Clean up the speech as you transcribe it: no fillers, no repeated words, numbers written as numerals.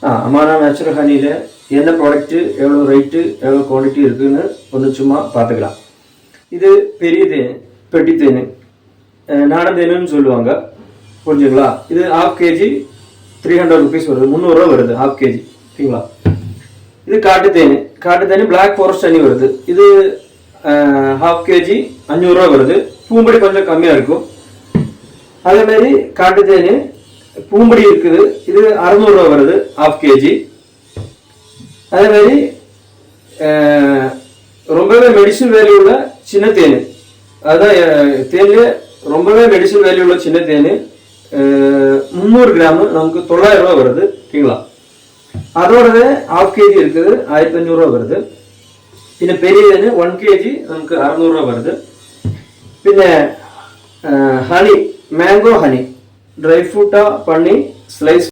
Amana natural ஹனியில் என்ன product எவ்வளோ rate எவ்வளோ குவாலிட்டி இருக்குதுன்னு ஒன்று சும்மா பார்த்துக்கலாம். இது பெரிய தேன், பெட்டி தேன், நாடன் தேனுன்னு சொல்லுவாங்க, புரிஞ்சுங்களா? இது ½ kg 300 rupees வருது, 300 ரூபா வருது ½ kg, ஓகேங்களா? இது காட்டு தேன் பிளாக் ஃபாரஸ்ட் ஹனி வருது, இது ½ kg 500 ரூபா வருது. பூம்படி கொஞ்சம் கம்மியாக இருக்கும். அதேமாரி காட்டு தேன் பூம்படி இருக்குது, இது 600 ரூபா வருது ½ kg. அதேமாரி ரொம்பவே மெடிசன் வேல்யூ உள்ள சின்ன தேன், அதுதான் தேன்ல ரொம்பவே மெடிசன் வேல்யூ உள்ள சின்ன தேன் 300 கிராம் நமக்கு 900 ரூபா வருது, ஓகேங்களா? அதோடவே ½ kg இருக்குது, 1500 ரூபா வருது. பின்ன பெரிய தேன் 1 kg நமக்கு 600 ரூபா வருது. பின்ன ஹனி, மேங்கோ ஹனி ட்ரை ஃப்ரூட்டா பண்ணி ஸ்லைஸ்